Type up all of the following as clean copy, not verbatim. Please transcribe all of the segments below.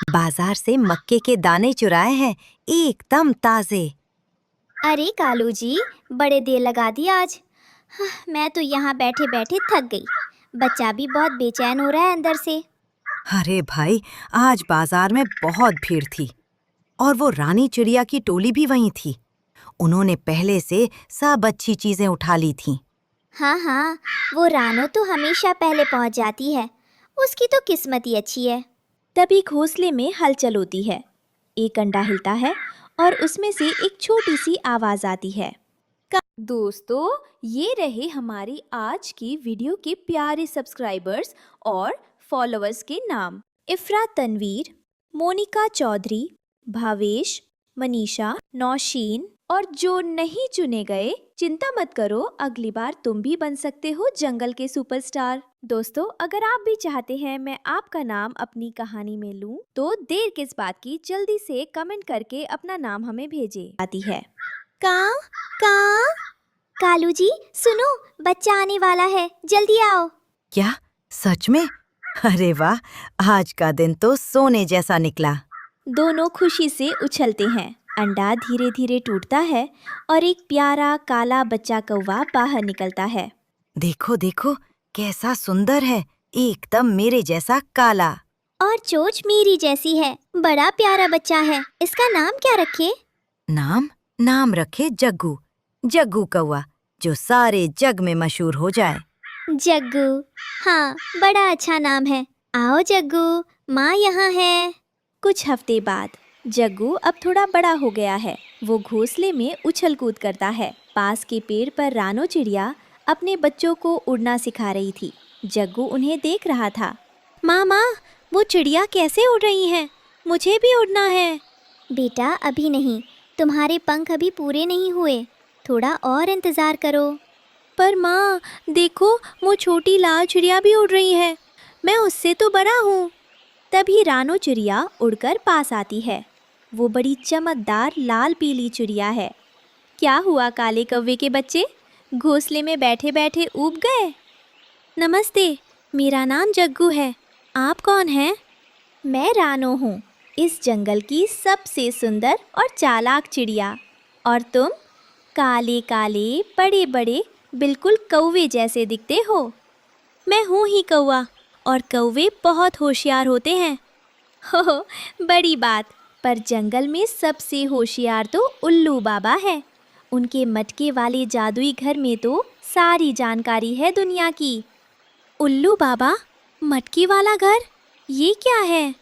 बाजार से मक्के के दाने चुराए हैं, एकदम ताजे। अरे कालू जी, बड़े देर लगा दी आज। मैं तो यहाँ बैठे बैठे थक गई। बच्चा भी बहुत बेचैन हो रहा है अंदर से। अरे भाई, आज बाजार में बहुत भीड़ थी और वो रानी चिड़िया की टोली भी वहीं थी। उन्होंने पहले से सब अच्छी चीजें उठा ली थीं। हाँ हाँ, वो रानो तो हमेशा पहले पहुँच जाती है। उसकी तो किस्मत ही अच्छी है। तभी घोंसले में हलचल होती है। एक अंडा हिलता है और उसमें से एक छोटी सी आवाज आती है। दोस्तों, ये रहे हमारी आज की वीडियो के प्यारे सब्सक्राइबर्स और फॉलोअर्स के नाम। इफ्रा तनवीर, मोनिका चौधरी, भावेश, मनीषा, नौशीन और जो नहीं चुने गए, चिंता मत करो, अगली बार तुम भी बन सकते हो जंगल के सुपरस्टार। दोस्तों, अगर आप भी चाहते हैं मैं आपका नाम अपनी कहानी में लूं, तो देर किस बात की, जल्दी से कमेंट करके अपना नाम हमें भेजे। आती है कां कां। कालू जी सुनो, बच्चा आने वाला है, जल्दी आओ। क्या सच में? अरे वाह, आज का दिन तो सोने जैसा निकला। दोनों खुशी से उछलते हैं। अंडा धीरे धीरे टूटता है और एक प्यारा काला बच्चा कौवा बाहर निकलता है। देखो देखो, कैसा सुंदर है, एकदम मेरे जैसा काला। और चोंच मेरी जैसी है। बड़ा प्यारा बच्चा है। इसका नाम क्या रखे? नाम रखे जग्गू। जग्गू कौवा, जो सारे जग में मशहूर हो जाए। जग्गू, हाँ, बड़ा अच्छा नाम है। आओ जग्गू, माँ यहाँ है। कुछ हफ्ते बाद जग्गू अब थोड़ा बड़ा हो गया है। वो घोंसले में उछल कूद करता है। पास के पेड़ पर रानो चिड़िया अपने बच्चों को उड़ना सिखा रही थी। जग्गू उन्हें देख रहा था। माँ, वो चिड़िया कैसे उड़ रही हैं? मुझे भी उड़ना है। बेटा अभी नहीं, तुम्हारे पंख अभी पूरे नहीं हुए। थोड़ा और इंतजार करो। पर माँ, देखो, वो छोटी लाल चिड़िया भी उड़ रही है। मैं उससे तो बड़ा हूँ। तभी रानो चिड़िया उड़कर पास आती है। वो बड़ी चमकदार लाल पीली चिड़िया है। क्या हुआ काले कौवे के बच्चे, घोंसले में बैठे बैठे ऊब गए? नमस्ते, मेरा नाम जग्गू है। आप कौन हैं? मैं रानो हूँ, इस जंगल की सबसे सुंदर और चालाक चिड़िया। और तुम? काले काले बड़े बड़े बिल्कुल कौवे जैसे दिखते हो। मैं हूँ ही कौवा, और कौवे बहुत होशियार होते हैं। हो, बड़ी बात। पर जंगल में सबसे होशियार तो उल्लू बाबा है। उनके मटके वाले जादुई घर में तो सारी जानकारी है दुनिया की। उल्लू बाबा, मटके वाला घर, ये क्या है?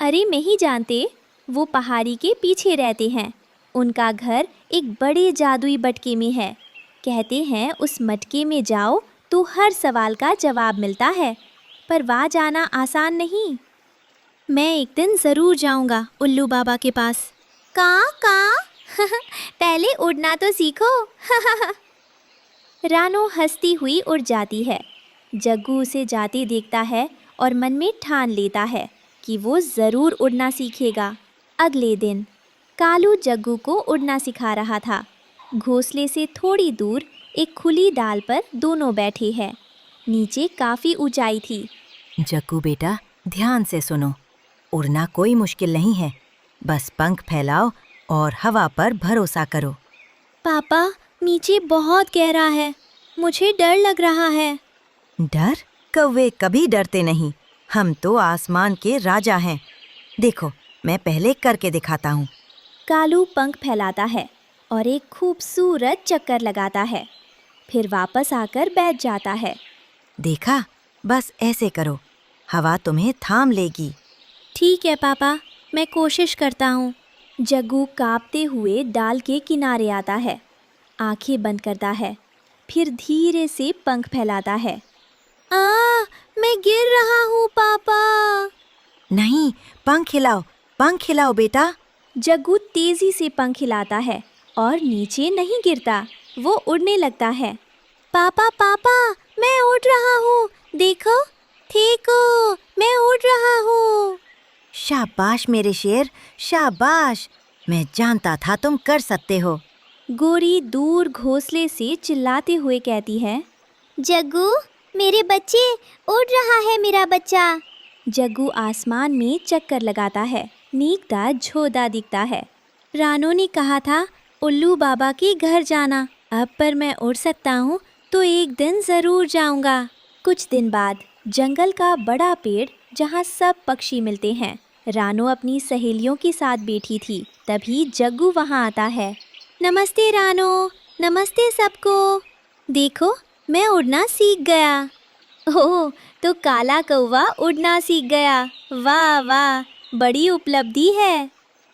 अरे नहीं जानते, वो पहाड़ी के पीछे रहते हैं। उनका घर एक बड़े जादुई मटके में है। कहते हैं उस मटके में जाओ तो हर सवाल का जवाब मिलता है। पर वहाँ जाना आसान नहीं। मैं एक दिन ज़रूर जाऊँगा उल्लू बाबा के पास। कहाँ पहले उड़ना तो सीखो। रानो हंसती हुई उड़ जाती है। जग्गू उसे जाते देखता है और मन में ठान लेता है कि वो ज़रूर उड़ना सीखेगा। अगले दिन कालू जग्गू को उड़ना सिखा रहा था। घोंसले से थोड़ी दूर एक खुली डाल पर दोनों बैठे हैं। नीचे काफ़ी ऊंचाई थी। जग्गू बेटा, ध्यान से सुनो। उड़ना कोई मुश्किल नहीं है, बस पंख फैलाओ और हवा पर भरोसा करो। पापा, नीचे बहुत गहरा है, मुझे डर लग रहा है। डर? कौवे कभी डरते नहीं। हम तो आसमान के राजा हैं। देखो, मैं पहले करके दिखाता हूँ। कालू पंख फैलाता है और एक खूबसूरत चक्कर लगाता है। फिर वापस आकर बैठ जाता है। देखा, बस ऐसे करो, हवा तुम्हें थाम लेगी। ठीक है पापा, मैं कोशिश करता हूँ। जग्गू कांपते हुए डाल के किनारे आता है। आंखें बंद करता है, फिर धीरे से पंख फैलाता है। मैं गिर रहा हूँ पापा। नहीं, पंख हिलाओ बेटा। जग्गू तेजी से पंख हिलाता है और नीचे नहीं गिरता, वो उड़ने लगता है। पापा पापा, मैं उड़ रहा हूँ, देखो, देखो, मैं उड़ रहा हूँ। शाबाश मेरे शेर, शाबाश। मैं जानता था तुम कर सकते हो। गोरी दूर घोंसले से चिल्लाते हुए कहती है। जग्गू, मेरे बच्चे, उड़ रहा है मेरा बच्चा। जग्गू आसमान में चक्कर लगाता है। नीकदा झोदा दिखता है। रानो ने कहा था उल्लू बाबा के घर जाना। अब पर मैं उड़ सकता हूँ तो एक दिन जरूर जाऊंगा। कुछ दिन बाद जंगल का बड़ा पेड़ जहाँ सब पक्षी मिलते हैं। रानो अपनी सहेलियों के साथ बैठी थी। तभी जग्गू वहाँ आता है। नमस्ते रानो, नमस्ते सबको। देखो, मैं उड़ना सीख गया। ओह, तो काला कौवा उड़ना सीख गया। वाह वाह, बड़ी उपलब्धि है।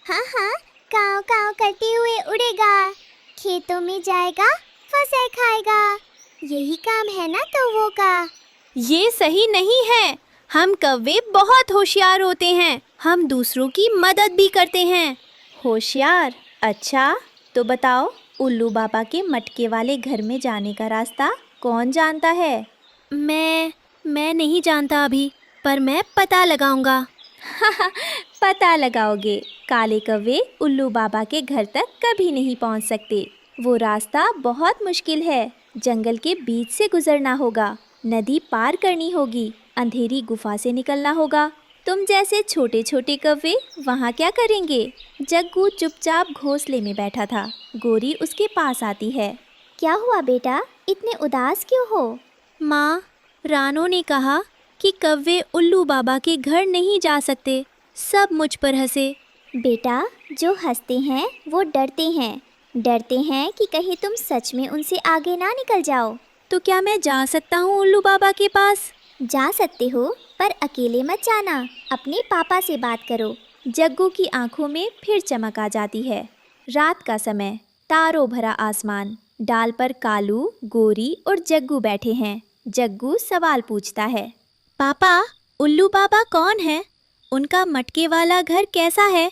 हाँ हाँ, काव काव करते हुए उड़ेगा, खेतों में जाएगा, फसल खाएगा। यही काम है ना कौवों का। ये सही नहीं है। हम कौवे बहुत होशियार होते हैं। हम दूसरों की मदद भी करते हैं। होशियार? अच्छा, तो बताओ, उल्लू बाबा के मटके वाले घर में जाने का रास्ता कौन जानता है? मैं नहीं जानता अभी, पर मैं पता लगाऊंगा। पता लगाओगे? काले कौवे उल्लू बाबा के घर तक कभी नहीं पहुंच सकते। वो रास्ता बहुत मुश्किल है। जंगल के बीच से गुजरना होगा, नदी पार करनी होगी, अंधेरी गुफा से निकलना होगा। तुम जैसे छोटे छोटे कौवे वहाँ क्या करेंगे? जग्गू चुपचाप घोंसले में बैठा था। गोरी उसके पास आती है। क्या हुआ बेटा, इतने उदास क्यों हो? माँ, रानो ने कहा कि कौवे उल्लू बाबा के घर नहीं जा सकते। सब मुझ पर हंसे। बेटा, जो हंसते हैं वो डरते हैं। डरते हैं कि कहीं तुम सच में उनसे आगे ना निकल जाओ। तो क्या मैं जा सकता हूँ उल्लू बाबा के पास? जा सकते हो, पर अकेले मत जाना। अपने पापा से बात करो। जग्गू की आंखों में फिर चमक आ जाती है। रात का समय, तारों भरा आसमान, डाल पर कालू, गोरी और जग्गू बैठे हैं। जग्गू सवाल पूछता है। पापा, उल्लू बाबा कौन है? उनका मटके वाला घर कैसा है?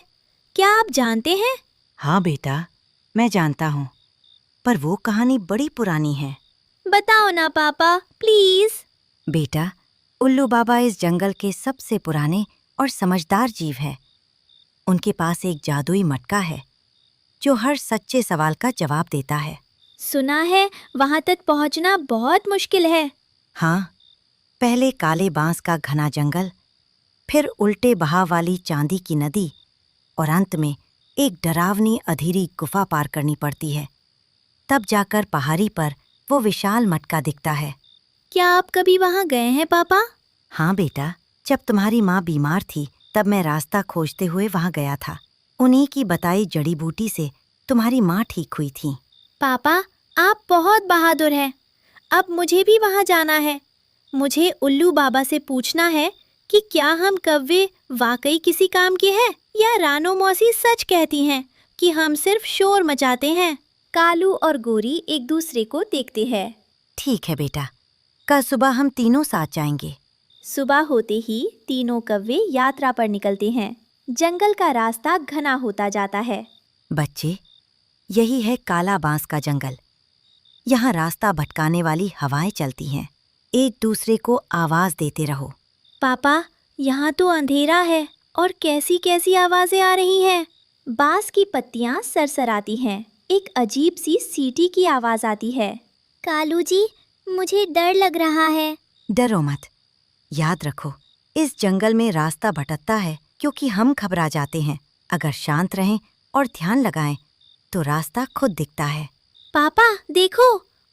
क्या आप जानते हैं? हाँ बेटा, मैं जानता हूँ, पर वो कहानी बड़ी पुरानी है। बताओ ना पापा, प्लीज। बेटा, उल्लू बाबा इस जंगल के सबसे पुराने और समझदार जीव है। उनके पास एक जादुई मटका है जो हर सच्चे सवाल का जवाब देता है। सुना है वहाँ तक पहुँचना बहुत मुश्किल है। हाँ, पहले काले बांस का घना जंगल, फिर उल्टे बहाव वाली चांदी की नदी और अंत में एक डरावनी अधीरी गुफा पार करनी पड़ती है। तब जाकर पहाड़ी पर वो विशाल मटका दिखता है। क्या आप कभी वहाँ गए हैं पापा? हाँ बेटा, जब तुम्हारी माँ बीमार थी तब मैं रास्ता खोजते हुए वहाँ गया था। उन्हीं की बताई जड़ी बूटी से तुम्हारी माँ ठीक हुई थी। पापा, आप बहुत बहादुर हैं। अब मुझे भी वहाँ जाना है। मुझे उल्लू बाबा से पूछना है कि क्या हम कौवे वाकई किसी काम के हैं या रानो मौसी सच कहती हैं कि हम सिर्फ शोर मचाते हैं। कालू और गोरी एक दूसरे को देखते हैं। ठीक है बेटा, कल सुबह हम तीनों साथ जाएंगे। सुबह होते ही तीनों कौवे यात्रा पर निकलते हैं। जंगल का रास्ता घना होता जाता है। बच्चे, यही है काला बांस का जंगल। यहाँ रास्ता भटकाने वाली हवाएं चलती हैं। एक दूसरे को आवाज देते रहो। पापा, यहाँ तो अंधेरा है और कैसी कैसी आवाजें आ रही हैं। बांस की पत्तियाँ सरसराती हैं। एक अजीब सी सीटी की आवाज आती है। कालू जी, मुझे डर लग रहा है। डरो मत। याद रखो, इस जंगल में रास्ता भटकता है क्योंकि हम घबरा जाते हैं। अगर शांत रहें और ध्यान लगाएं तो रास्ता खुद दिखता है। पापा देखो,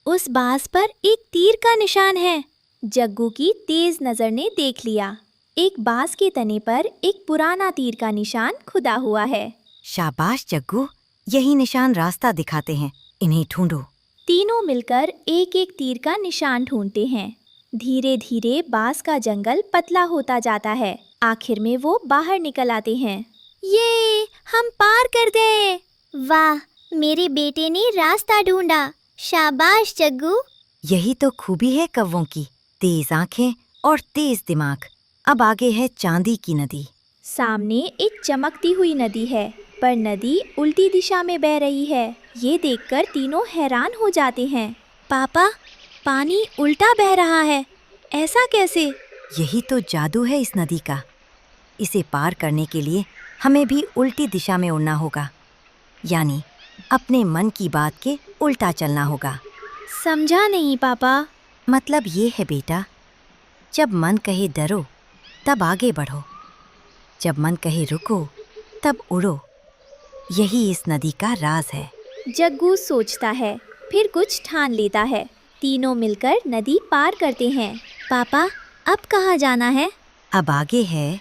उस बांस पर एक तीर का निशान है। जग्गू की तेज नजर ने देख लिया। एक बांस के तने पर एक पुराना तीर का निशान खुदा हुआ है। शाबाश जग्गू, यही निशान रास्ता दिखाते हैं। इन्हें ढूंढो। तीनों मिलकर एक एक तीर का निशान ढूंढते हैं। धीरे धीरे बांस का जंगल पतला होता जाता है। आखिर में वो बाहर निकल आते हैं। ये हम पार कर गए। वाह, मेरे बेटे ने रास्ता ढूंढा। शाबाश जग्गू। यही तो खूबी है कौवों की, तेज आंखें और तेज दिमाग। अब आगे है चांदी की नदी। सामने एक चमकती हुई नदी है, पर नदी उल्टी दिशा में बह रही है। ये देखकर तीनों हैरान हो जाते हैं। पापा, पानी उल्टा बह रहा है, ऐसा कैसे? यही तो जादू है इस नदी का। इसे पार करने के लिए हमें भी उल्टी दिशा में उड़ना होगा, यानी अपने मन की बात के उल्टा चलना होगा। समझा नहीं पापा। मतलब ये है बेटा, जब मन कहे डरो तब आगे बढ़ो, जब मन कहे रुको तब उड़ो। यही इस नदी का राज है। जग्गू सोचता है, फिर कुछ ठान लेता है। तीनों मिलकर नदी पार करते हैं। पापा, अब कहाँ जाना है? अब आगे है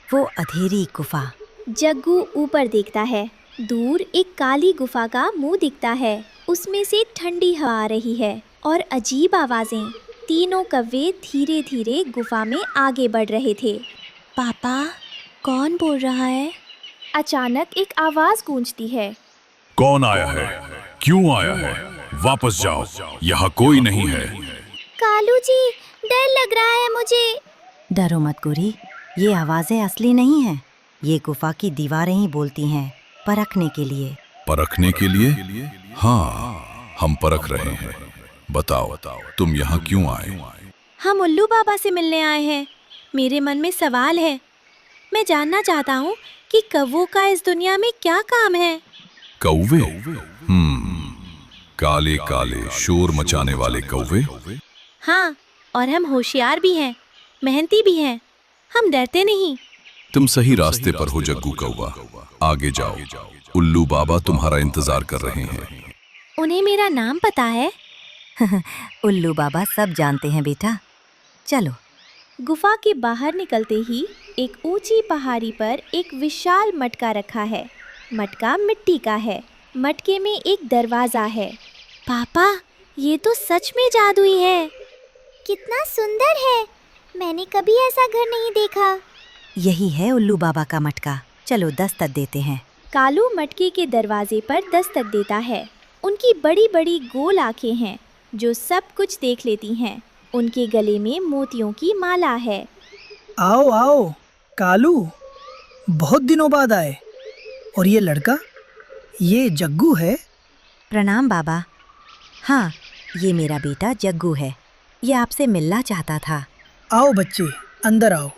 वो अंधेरी गुफा। जग्गू ऊपर देखता है। दूर एक काली गुफा का मुंह दिखता है। उसमें से ठंडी हवा आ रही है और अजीब आवाजें। तीनों कौवे धीरे धीरे गुफा में आगे बढ़ रहे थे। पापा, कौन बोल रहा है? अचानक एक आवाज गूंजती है। कौन आया है? क्यों आया है? वापस जाओ, यहाँ कोई नहीं है। कालू जी, डर लग रहा है मुझे। डरो मत गोरी, ये आवाजें असली नहीं हैं। ये गुफा की दीवारें ही बोलती हैं, परखने के लिए। परखने के लिए? हाँ, हम परख रहे हैं। बताओ, तुम यहाँ क्यों आए? हम उल्लू बाबा से मिलने आए हैं। मेरे मन में सवाल है। मैं जानना चाहता हूँ कि कौवों का इस दुनिया में क्या काम है। कौवे? काले काले शोर मचाने वाले कौवे? हाँ, और हम होशियार भी हैं, मेहनती भी हैं। हम डरते नहीं। तुम सही रास्ते पर हो जग्गू कौवा। आगे जाओ, उल्लू बाबा तुम्हारा इंतजार कर रहे हैं। उन्हें मेरा नाम पता है? उल्लू बाबा सब जानते हैं बेटा। चलो। गुफा के बाहर निकलते ही एक ऊंची पहाड़ी पर एक विशाल मटका रखा है। मटका मिट्टी का है। मटके में एक दरवाजा है। पापा, ये तो सच में जादुई है। कितना सुंदर है। मैंने कभी ऐसा घर नहीं देखा। यही है उल्लू बाबा का मटका। चलो दस्तक देते हैं। कालू मटके के दरवाजे पर दस्तक देता है। उनकी बड़ी बड़ी गोल आंखें हैं जो सब कुछ देख लेती हैं। उनके गले में मोतियों की माला है। आओ आओ कालू, बहुत दिनों बाद आए। और ये लड़का, ये जग्गू है? प्रणाम बाबा। हाँ, ये मेरा बेटा जग्गू है। ये आपसे मिलना चाहता था। आओ बच्चे, अंदर आओ।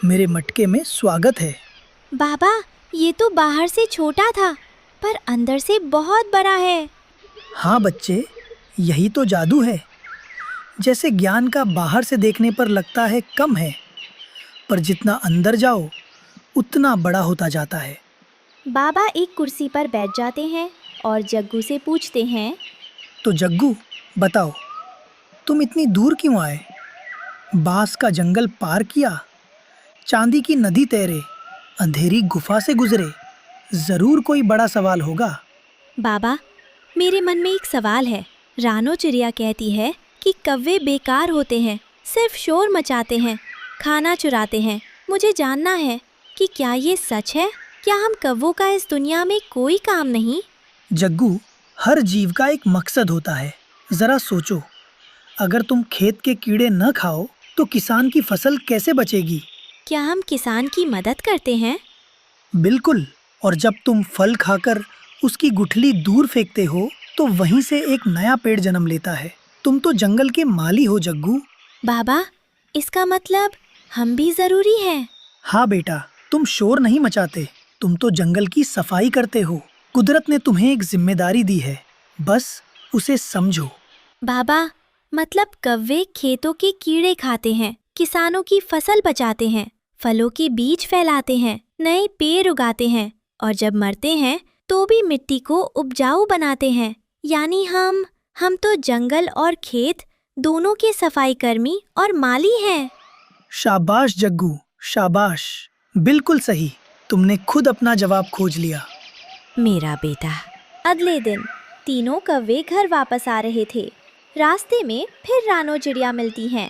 मेरे मटके में स्वागत है। बाबा, ये तो बाहर से छोटा था पर अंदर से बहुत बड़ा है। हाँ बच्चे, यही तो जादू है। जैसे ज्ञान का बाहर से देखने पर लगता है कम है, पर जितना अंदर जाओ उतना बड़ा होता जाता है। बाबा एक कुर्सी पर बैठ जाते हैं और जग्गू से पूछते हैं, तो जग्गू बताओ, तुम इतनी दूर क्यों आए? बांस का जंगल पार किया, चांदी की नदी तैरे, अंधेरी गुफा से गुजरे। जरूर कोई बड़ा सवाल होगा। बाबा, मेरे मन में एक सवाल है। रानो चिड़िया कहती है कि कौवे बेकार होते हैं, सिर्फ शोर मचाते हैं, खाना चुराते हैं। मुझे जानना है कि क्या ये सच है? क्या हम कौवों का इस दुनिया में कोई काम नहीं? जग्गू, हर जीव का एक मकसद होता है। जरा सोचो, अगर तुम खेत के कीड़े न खाओ तो किसान की फसल कैसे बचेगी? क्या हम किसान की मदद करते हैं? बिल्कुल। और जब तुम फल खाकर उसकी गुठली दूर फेंकते हो तो वहीं से एक नया पेड़ जन्म लेता है। तुम तो जंगल के माली हो जग्गू। बाबा, इसका मतलब हम भी जरूरी हैं। हाँ बेटा, तुम शोर नहीं मचाते, तुम तो जंगल की सफाई करते हो। कुदरत ने तुम्हें एक जिम्मेदारी दी है, बस उसे समझो। बाबा, मतलब कौवे खेतों के कीड़े खाते हैं, किसानों की फसल बचाते हैं, फलों के बीज फैलाते हैं, नए पेड़ उगाते हैं और जब मरते हैं तो भी मिट्टी को उपजाऊ बनाते हैं। यानी हम तो जंगल और खेत दोनों के सफाई कर्मी और माली हैं। शाबाश जग्गू, शाबाश। बिल्कुल सही, तुमने खुद अपना जवाब खोज लिया। मेरा बेटा। अगले दिन तीनों कौवे घर वापस आ रहे थे। रास्ते में फिर रानो चिड़िया मिलती हैं।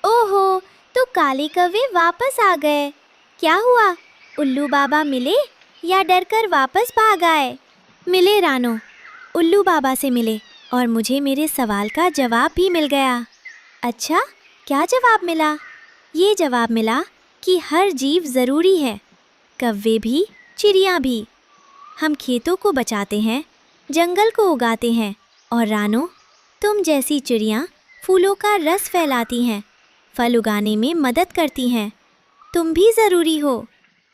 ओहो, तो काले कौवे वापस आ गए। क्या हुआ? उल्लू बाबा मिले या डरकर वापस भाग आए? मिले रानो, उल्लू बाबा से मिले और मुझे मेरे सवाल का जवाब भी मिल गया। अच्छा, क्या जवाब मिला? ये जवाब मिला कि हर जीव ज़रूरी है, कौवे भी, चिड़िया भी। हम खेतों को बचाते हैं, जंगल को उगाते हैं और रानो, तुम जैसी चिड़िया फूलों का रस फैलाती हैं, फल उगाने में मदद करती हैं। तुम भी ज़रूरी हो।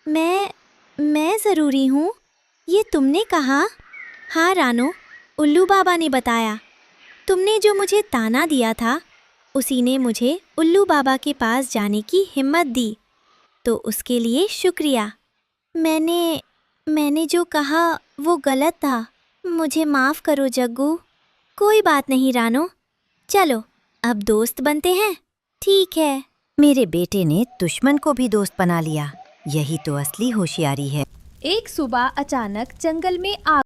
मैं ज़रूरी हूँ? ये तुमने कहा? हाँ रानो, उल्लू बाबा ने बताया। तुमने जो मुझे ताना दिया था उसी ने मुझे उल्लू बाबा के पास जाने की हिम्मत दी, तो उसके लिए शुक्रिया। मैंने जो कहा वो गलत था, मुझे माफ़ करो जग्गू। कोई बात नहीं रानो, चलो अब दोस्त बनते हैं। ठीक है। मेरे बेटे ने दुश्मन को भी दोस्त बना लिया। यही तो असली होशियारी है। एक सुबह अचानक जंगल में आग